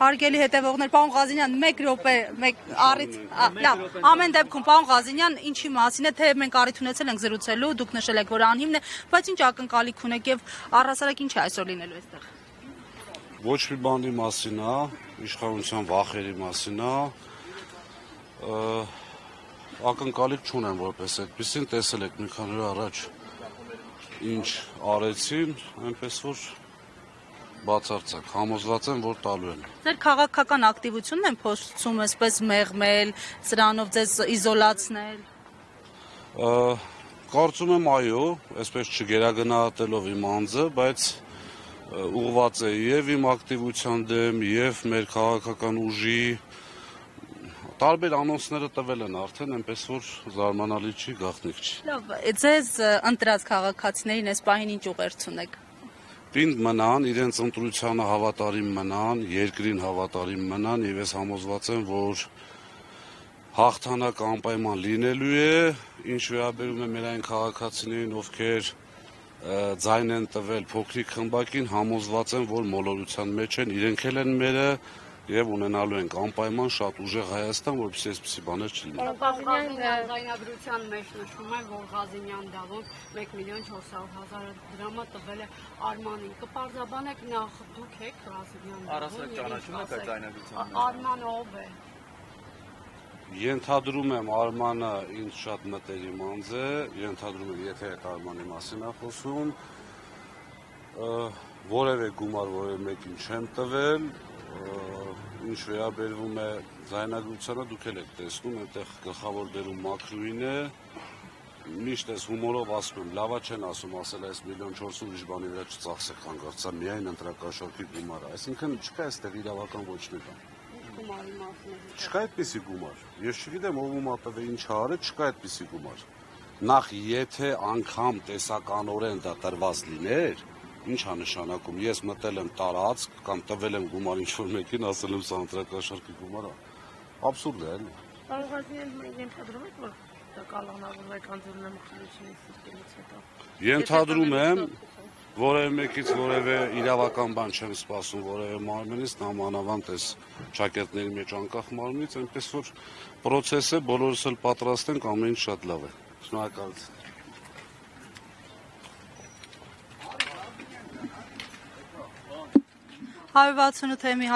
Հարգելի հետևողներ, պարոն Ղազինյան, 1 րոպե, առիթ, լավ, ամեն դեպքում պարոն Ղազինյան, ինչի մասին է, թե մենք առիթ ունեցել ենք զրուցելու, դուք նշել եք, որ անհիմն է, բայց ինչ ակնկալիք ունեք եւ առհասարակ ինչ է այսօր լինելու այստեղ։ Ոչ մի բանի մասին է, իշխանության վախերի մասին է, ակնկալիք չունեմ որպես այդպեսին, տեսել եք մի քանի օր առաջ ինչ արեցին, այնպես որ բացարձակ, համոզված եմ, որ տալու են։ Ձեր քաղաքական ակտիվությունն են փորձում այսպես մեղմել, սրանով ձեզ իզոլացնել։ Կարծում եմ այո, այսպես չգերագնահատելով իմ անձը, բայց ուղղված է եւ իմ ակտիվության դեմ, եւ մեր քաղաքական ուժի տարբեր անոնսները տվել են արդեն, այնպես որ զարմանալի չի, գաղտնիք չի։ Լավ, ձեզ ընտրած քաղաքացիներին այս պահին ինչ ուղերձ ունեք։ Պինդ մնան, իրենց ընտրությանը հավատարիմ մնան, երկրին հավատարիմ մնան եւ ես համոզված եմ, որ հաղթանակ անպայման լինելու է, ինչ վերաբերում է մեր այն քաղաքացիներին, ովքեր ձայն են տվել փոքրիկ խմբակին, համոզված եմ, որ մոլորության մեջ են, իրենք էլ են մերը եւ ունենալու ենք անպայման շատ ուժեղ Հայաստան, որպեսզի այսպիսի բաներ չլինի։ Ձայնագրության մեջ նշվում է, որ Ղազինյան դավոն 1.400.000 դրամը տվել է Արմանին։ Կպարզաբանեք նախ դուք եք Ղազինյան դավոն։ Առասարակ ճանաչում եք այդ ձայնագրության։ Արմանը ով է։ Ենթադրում եմ Արմանը ինձ շատ մտերիմ անձ է, ենթադրում եմ, եթե այդ Արմանի մասին է խոսում, որևէ գումար որևէ մեկին չեմ տվել, ինչ վերաբերվում է ձայնագրությանը, դուք էլ եք տեսնում, այնտեղ գլխավոր դերում Մաքրուին է, միշտ ես հումորով ասում եմ, լավա չեն ասում, ասել այս 1.4 ուրիշ բանի վրա չծախսեք հանգարց, սա միայն ընտրակաշառքի գումարը, այսինքն չկա այստեղ իրավական ոչ մի բան։ Չկա այդպիսի գումար, ես չգիտեմ ով ում ապավ ինչ արել, չկա այդպիսի գումար։ Նախ եթե անգամ տեսականորեն դա տրված լիներ, ինչ է նշանակում, ես մտել եմ տարածք կամ տվել եմ գումար ինչ-որ մեկին, ասել եմ սա ընտրակաշառքի գումար է, աբսուրդ է, էլի։ Պարոն Ղազինյան, ենթադրում եք, որ դա կալանավորվում է կանձորնամխելիությունից սրկելուց հետո։ Ենթադրում եմ, որևէ մեկից որևէ իրավական բան չեմ սպասում, որևէ մարմնից, նամանավանդ այս ճակերտների մեջ անկախ մարմնից, այնպես որ պրոցես է, բոլորս էլ պատրաստ ենք, ամեն ինչ շատ լավ է։ Շնորհակալություն։ Հարյուր 68 թեմի